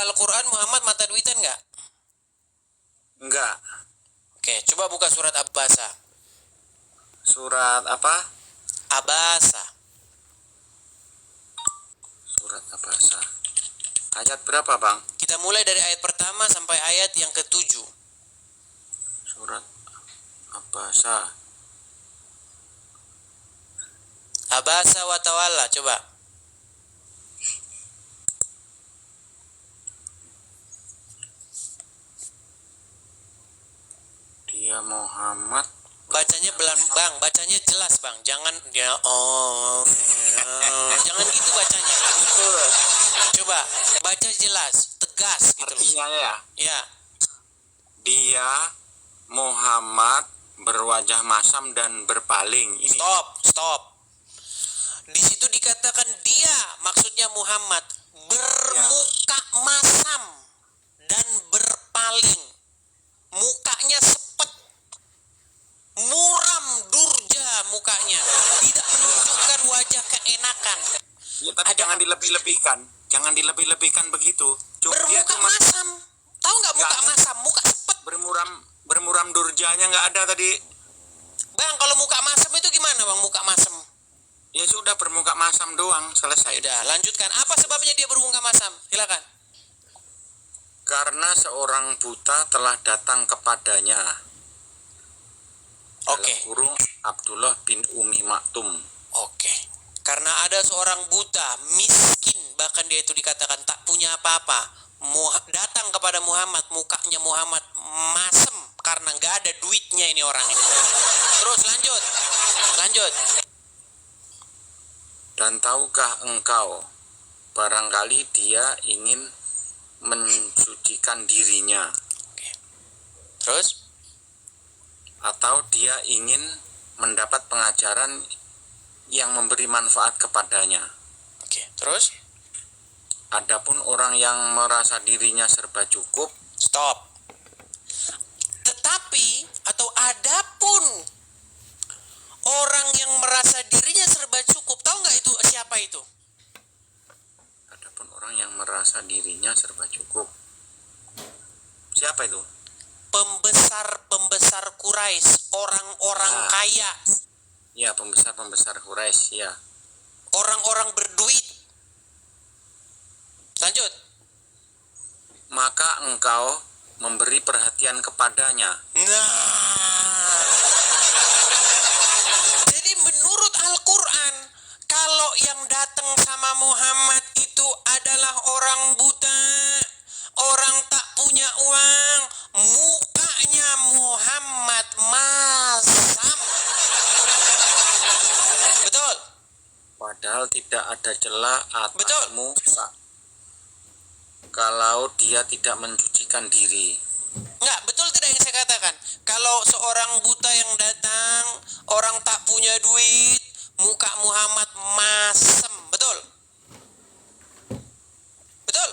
Al-Quran Muhammad mata duitan nggak? Enggak. Oke, coba buka surat Abasa. Surat apa? Abasa. Surat Abasa. Ayat berapa, Bang? Kita mulai dari ayat pertama sampai ayat yang ke-7. Surat Abasa. Abasa wa tawalla, coba. Dia Muhammad. Bacanya bang, bacanya jelas bang, jangan dia jangan gitu bacanya. Coba baca jelas, tegas gitu. Artinya ya. Ya. Dia Muhammad berwajah masam dan berpaling. Ini. Stop. Di situ dikatakan dia, maksudnya Muhammad bermuka masam dan berpaling. Mukanya sepet, muram durja mukanya, tidak menunjukkan wajah keenakan. Ya, tapi jangan dilebih-lebihkan. Jangan dilebih-lebihkan begitu. Bermuka masam. Tahu nggak muka masam? Muka sepet. Bermuram durjanya nggak ada tadi. Bang, kalau muka masam itu gimana bang? Muka masam? Ya sudah, bermuka masam doang, selesai. Udah, lanjutkan. Apa sebabnya dia bermuka masam? Silakan. Karena seorang buta telah datang kepadanya. Oke. Kurung Abdullah bin Umi Maktum. Oke. Karena ada seorang buta, miskin, bahkan dia itu dikatakan tak punya apa-apa. Datang kepada Muhammad, mukanya Muhammad masem karena nggak ada duitnya ini orang ini. Terus lanjut. Dan tahukah engkau, barangkali dia ingin mensucikan dirinya. Oke. Terus? Atau dia ingin mendapat pengajaran yang memberi manfaat kepadanya. Oke. Terus? Adapun orang yang merasa dirinya serba cukup. Stop. Tetapi atau adapun orang yang merasa dirinya serba cukup, tahu nggak itu siapa itu? Adapun orang yang merasa dirinya serba cukup. Siapa itu? Pembesar Quraisy, orang-orang kaya. Ya, pembesar Quraisy, ya. Orang-orang berduit. Lanjut. Maka engkau memberi perhatian kepadanya. Nah. Jadi menurut Al-Quran, kalau yang datang sama Muhammad itu adalah orang buta, orang tak punya uang, mukanya Muhammad masam. Betul? Padahal tidak ada celah atas Betul. muka kalau dia tidak mencucikan diri. Enggak, betul tidak yang saya katakan? Kalau seorang buta yang datang, orang tak punya duit, muka Muhammad masem, betul? Betul?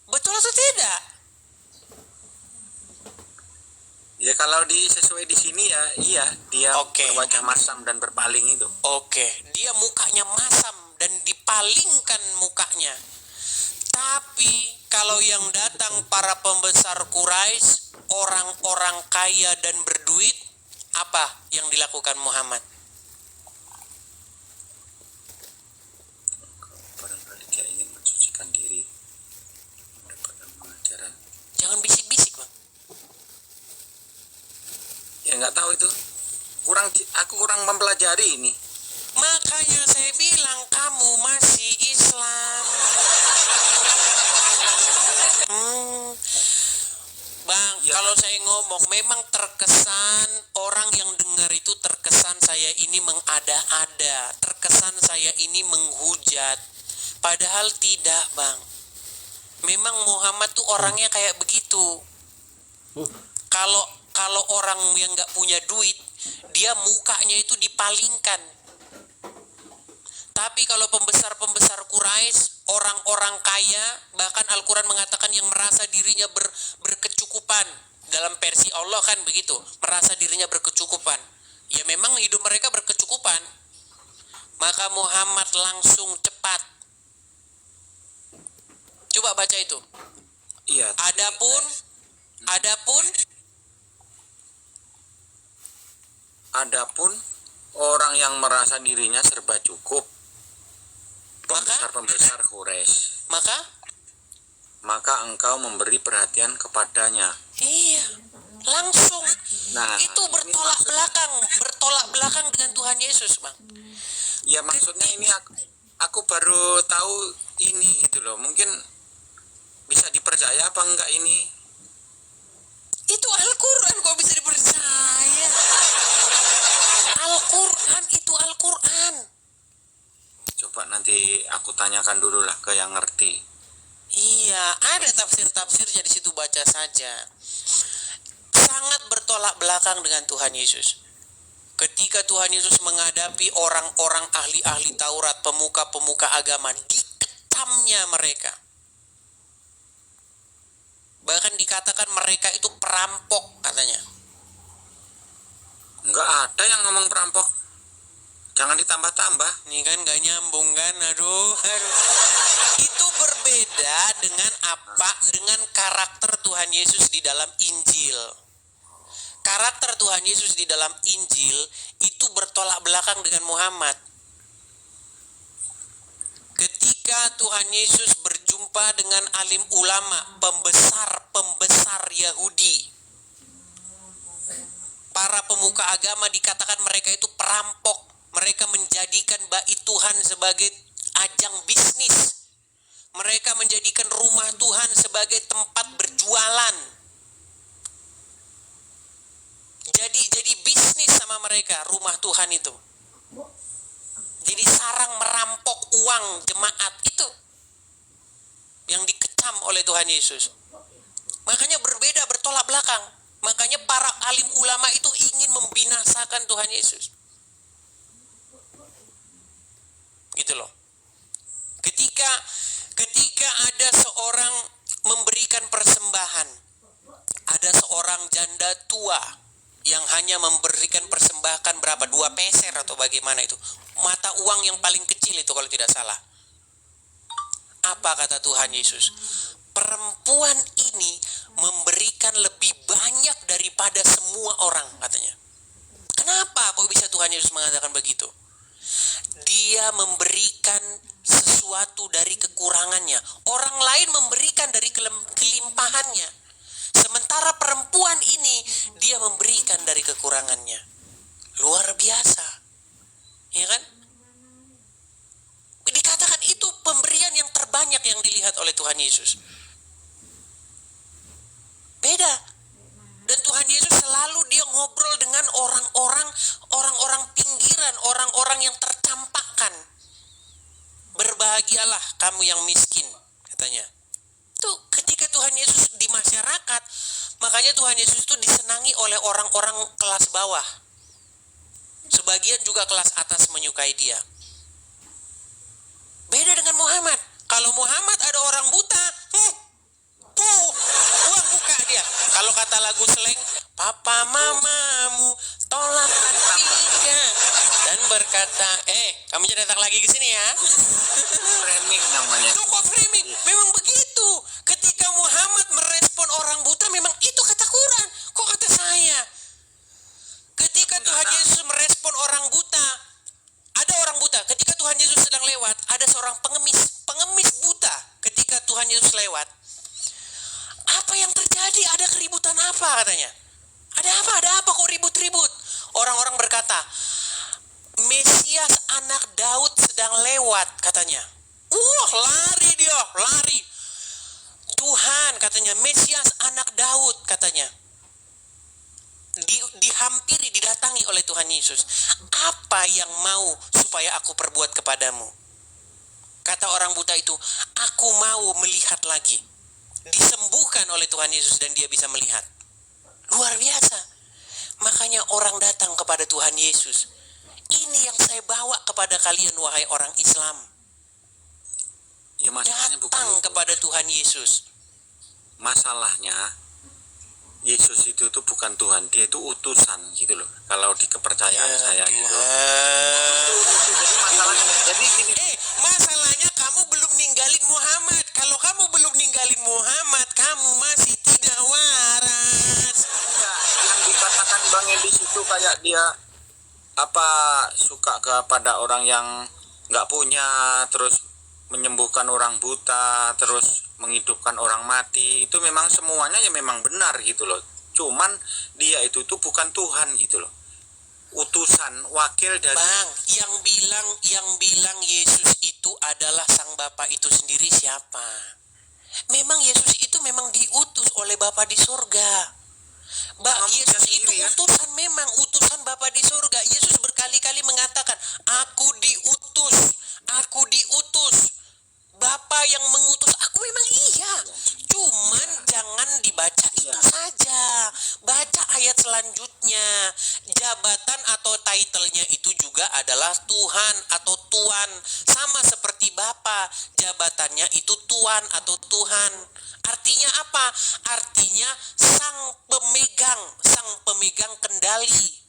Betul atau tidak? Ya kalau sesuai di sini ya, iya, dia berwajah masam dan berpaling itu. Oke, dia mukanya masam dan dipalingkan mukanya. Tapi kalau yang datang para pembesar Quraisy, orang-orang kaya dan berduit, apa yang dilakukan Muhammad? Barangkali dia ingin mensucikan diri, mendapatkan pengajaran. Jangan bisik-bisik, Bang. Ya nggak tahu itu. Aku kurang mempelajari ini. Makanya saya bilang kamu masih Islam. Bang, ya. Kalau saya ngomong memang terkesan orang yang dengar itu terkesan saya ini mengada-ada, terkesan saya ini menghujat. Padahal tidak, Bang. Memang Muhammad tuh orangnya kayak begitu. Kalau orang yang nggak punya duit, dia mukanya itu dipalingkan. Tapi kalau pembesar Quraisy, orang-orang kaya, bahkan Al-Quran mengatakan yang merasa dirinya berkecukupan. Dalam versi Allah kan begitu, merasa dirinya berkecukupan. Ya memang hidup mereka berkecukupan. Maka Muhammad langsung cepat baca itu. Iya. Adapun orang yang merasa dirinya serba cukup, pembesar Quraisy, maka engkau memberi perhatian kepadanya. Iya, langsung. Nah, itu bertolak belakang dengan Tuhan Yesus, Bang. Ya maksudnya ini aku baru tahu ini gitu loh. Mungkin bisa dipercaya apa enggak ini? Itu Al-Quran, kok bisa dipercaya? Al-Quran itu Al-Quran. Coba nanti aku tanyakan dulu lah ke yang ngerti. Iya, ada tafsir-tafsirnya di situ, baca saja. Sangat bertolak belakang dengan Tuhan Yesus. Ketika Tuhan Yesus menghadapi orang-orang ahli-ahli Taurat, pemuka-pemuka agama, diketamnya mereka. Bahkan dikatakan mereka itu perampok katanya. Enggak ada yang ngomong perampok. Jangan ditambah-tambah. Ini kan gak nyambung kan, aduh. Itu berbeda dengan karakter Tuhan Yesus di dalam Injil. Karakter Tuhan Yesus di dalam Injil itu bertolak belakang dengan Muhammad. Ketika Tuhan Yesus berjumpa dengan alim ulama, pembesar Yahudi, para pemuka agama dikatakan mereka itu perampok. Mereka menjadikan bait Tuhan sebagai ajang bisnis. Mereka menjadikan rumah Tuhan sebagai tempat berjualan. Jadi bisnis sama mereka rumah Tuhan itu. Jadi sarang merampok uang jemaat itu yang dikecam oleh Tuhan Yesus. Makanya berbeda, bertolak belakang. Makanya para alim ulama itu ingin membinasakan Tuhan Yesus. Gitu loh. Ketika ada seorang memberikan persembahan, ada seorang janda tua yang hanya memberikan persembahan berapa? 2 peser atau bagaimana itu. Mata uang yang paling kecil itu kalau tidak salah. Apa kata Tuhan Yesus? Perempuan ini memberikan lebih banyak daripada semua orang katanya. Kenapa kok bisa Tuhan Yesus mengatakan begitu? Dia memberikan sesuatu dari kekurangannya. Orang lain memberikan dari kelimpahannya. Sementara perempuan ini dia memberikan dari kekurangannya. Luar biasa. Ya kan? Dikatakan itu pemberian yang terbanyak yang dilihat oleh Tuhan Yesus. Beda. Dan Tuhan Yesus selalu dia ngobrol dengan orang-orang pinggiran, orang-orang yang tercampakkan. Berbahagialah kamu yang miskin, katanya. Itu ketika Tuhan Yesus di masyarakat, makanya Tuhan Yesus itu disenangi oleh orang-orang kelas bawah. Sebagian juga kelas atas menyukai dia. Beda dengan Muhammad. Kalau Muhammad ada orang buta, buang muka dia. Kalau kata lagu slang, papa mamamu tolak pinggang dan berkata, kamu jangan datang lagi ke sini ya. Framing namanya. Itu kok framing? Memang begitu. Ketika Muhammad merespon orang buta, memang itu kata Quran. Kok kata saya? Ketika Tuhan Yesus merespon orang buta, ada orang buta. Ketika Tuhan Yesus sedang lewat, ada seorang pengemis buta. Ketika Tuhan Yesus lewat, apa yang terjadi? Ada keributan apa katanya? Ada apa kok ribut-ribut? Orang-orang berkata, Mesias anak Daud sedang lewat katanya. Lari dia. Tuhan katanya, Mesias anak Daud katanya. Dihampiri, didatangi oleh Tuhan Yesus. Apa yang mau supaya aku perbuat kepadamu? Kata orang buta itu, aku mau melihat lagi. Disembuhkan oleh Tuhan Yesus dan dia bisa melihat. Luar biasa. Makanya orang datang kepada Tuhan Yesus. Ini yang saya bawa kepada kalian wahai orang Islam. Ya, masalahnya datang bukan kepada Tuhan Yesus. Masalahnya Yesus itu tuh bukan Tuhan, dia itu utusan gitu loh. Kalau di kepercayaan saya Tuhan. gitu. Jadi masalahnya, jadi gini. Masalahnya kamu belum ninggalin Muhammad. Kalau kamu belum ninggalin kamu masih tidak waras. Ya, yang dikatakan Bang Edis itu kayak dia apa suka kepada orang yang nggak punya, terus menyembuhkan orang buta, terus menghidupkan orang mati, itu memang semuanya ya memang benar gitu loh. Cuman dia itu tuh bukan Tuhan gitu loh, utusan wakil dari. Bang, yang bilang Yesus itu adalah Sang Bapa itu sendiri siapa? Memang Yesus itu memang diutus oleh Bapa di surga. Yesus itu utusan, memang utusan Bapa di surga. Yesus berkali-kali mengatakan, aku diutus. Bapa yang mengutus aku, memang iya. Cuman jangan dibaca itu saja. Baca ayat selanjutnya. Jabatan atau title-nya itu juga adalah Tuhan atau Tuan. Sama seperti Bapa, jabatannya itu Tuan atau Tuhan. Artinya apa? Artinya sang pemegang kendali.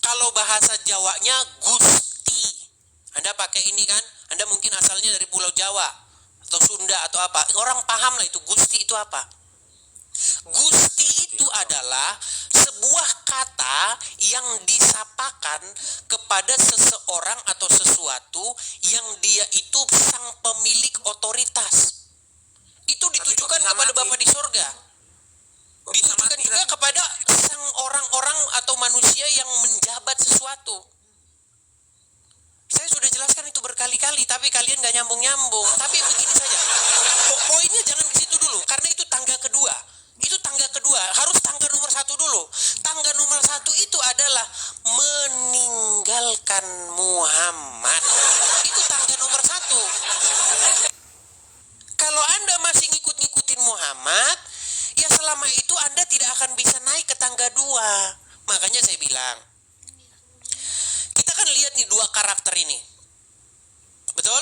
Kalau bahasa Jawanya Gusti. Anda pakai ini kan? Anda mungkin asalnya dari Pulau Jawa atau Sunda atau apa. Orang paham lah itu Gusti itu apa. Gusti itu adalah sebuah kata yang disapakan kepada seseorang atau sesuatu yang dia itu sang pemilik otoritas. Itu ditujukan kepada Bapa di surga. Ditujukan juga kepada sang orang-orang atau manusia yang menjabat sesuatu. Saya sudah jelaskan itu berkali-kali, tapi kalian gak nyambung-nyambung. Tapi begini saja, poinnya jangan ke situ dulu, karena itu tangga kedua. Itu tangga kedua, harus tangga nomor 1 dulu. Tangga nomor 1 itu adalah meninggalkan Muhammad. Itu tangga nomor 1. Kalau Anda masih ngikutin Muhammad, ya selama itu Anda tidak akan bisa naik ke tangga 2. Makanya saya bilang, kita kan lihat nih 2 karakter ini. Betul?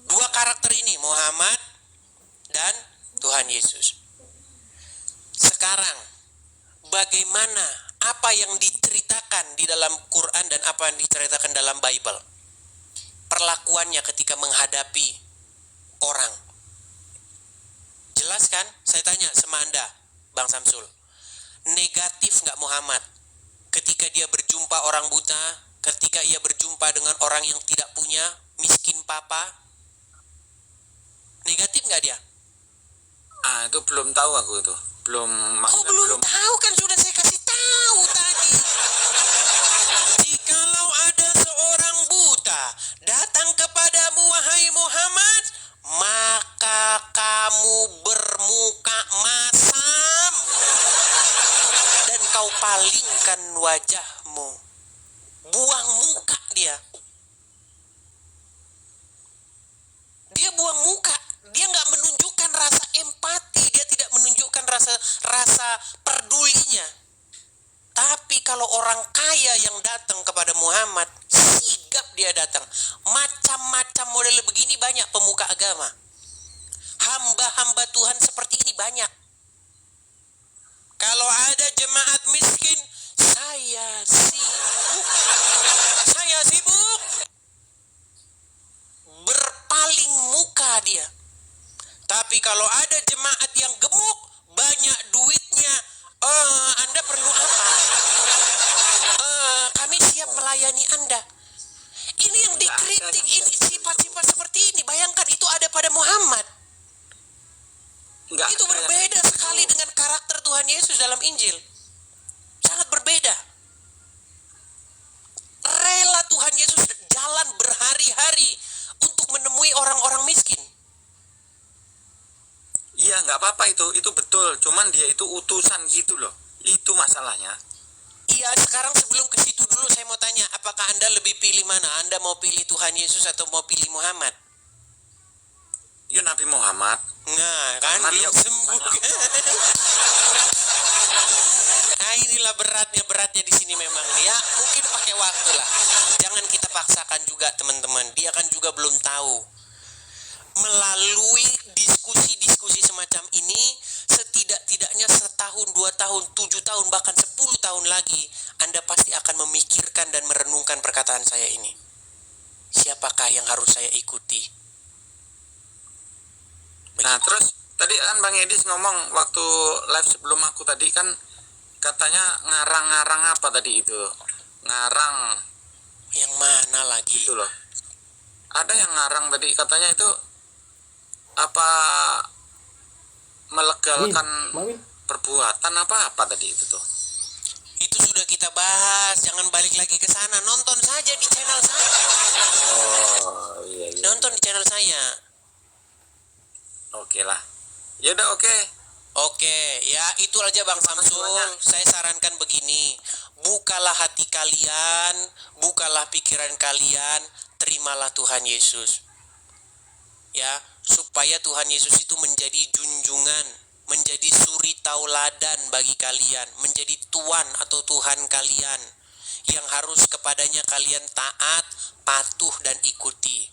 2 karakter ini, Muhammad dan Tuhan Yesus. Sekarang, bagaimana apa yang diceritakan di dalam Quran dan apa yang diceritakan dalam Bible? Perlakuannya ketika menghadapi orang. Jelas kan? Saya tanya sama Anda, Bang Samsul. Negatif nggak Muhammad? Ketika dia berjumpa orang buta, ketika ia berjumpa dengan orang yang tidak punya, miskin papa, negatif nggak dia? Itu belum tahu aku itu. Belum Tahu kan sudah saya kasih tahu tadi. Jikalau ada seorang buta datang kepadamu wahai Muhammad, maka kamu bermuka masam dan kau palingkan wajahmu. Buang muka dia. Dia buang muka. Dia nggak menunjukkan rasa empati. Dia tidak menunjukkan rasa pedulinya. Tapi kalau orang kaya yang datang kepada Muhammad, sigap dia datang. Macam-macam model begini banyak pemuka agama. Hamba-hamba Tuhan seperti ini banyak. Kalau ada jemaat miskin, saya sibuk. Berpaling muka dia. Tapi kalau ada jemaat yang gemuk, banyak duitnya, Anda perlu apa? Kami siap melayani Anda. Ini yang dikritik, ini sifat-sifat seperti ini. Bayangkan itu ada pada Muhammad. Itu berbeda sekali dengan karakter Tuhan Yesus dalam Injil. Sangat berbeda. Rela Tuhan Yesus jalan berhari-hari untuk menemui orang-orang miskin. Iya, nggak apa-apa itu betul. Cuman dia itu utusan gitu loh. Itu masalahnya. Iya, sekarang sebelum ke situ dulu saya mau tanya, apakah Anda lebih pilih mana? Anda mau pilih Tuhan Yesus atau mau pilih Muhammad? Ya Nabi Muhammad. Nah, kan belum sembuh. Nah, inilah beratnya di sini memang. Ya, mungkin pakai waktu lah. Jangan kita paksakan juga teman-teman. Dia kan juga belum tahu. Melalui diskusi-diskusi semacam ini, setidak-tidaknya 1 tahun, 2 tahun, 7 tahun, bahkan 10 tahun lagi, Anda pasti akan memikirkan dan merenungkan perkataan saya ini. Siapakah yang harus saya ikuti? Nah, terus tadi kan Bang Edis ngomong waktu live sebelum aku tadi kan katanya ngarang-ngarang apa tadi itu? Ngarang Yang mana lagi? gitu loh. Ada yang ngarang tadi katanya itu apa melegalkan perbuatan apa tadi itu tuh. Itu sudah kita bahas, jangan balik lagi ke sana. Nonton saja di channel saya. Oh, iya. Nonton di channel saya. Oke lah. Ya udah oke. Oke, ya itu aja Bang Samsul. Saya sarankan begini, bukalah hati kalian, bukalah pikiran kalian, terimalah Tuhan Yesus. Ya, supaya Tuhan Yesus itu menjadi junjungan, menjadi suri tauladan bagi kalian, menjadi Tuhan atau Tuhan kalian yang harus kepadanya kalian taat, patuh dan ikuti.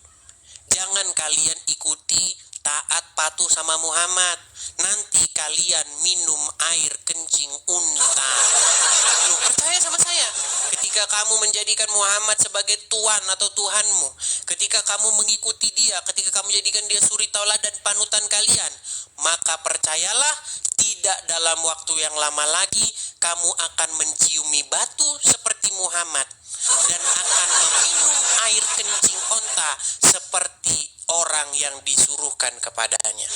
Jangan kalian ikuti, taat, patuh sama Muhammad. Nanti kalian minum air kencing unta. Loh, percaya sama saya. Ketika kamu menjadikan Muhammad sebagai Tuhan atau Tuhanmu, ketika kamu mengikuti dia, ketika kamu jadikan dia suri tauladan panutan kalian, maka percayalah, tidak dalam waktu yang lama lagi kamu akan menciumi batu seperti Muhammad dan akan meminum air kencing onta seperti orang yang disuruhkan kepadanya.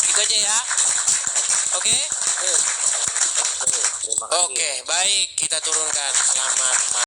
Itu aja ya. Oke? Terima kasih. Oke, baik, kita turunkan. Selamat malam.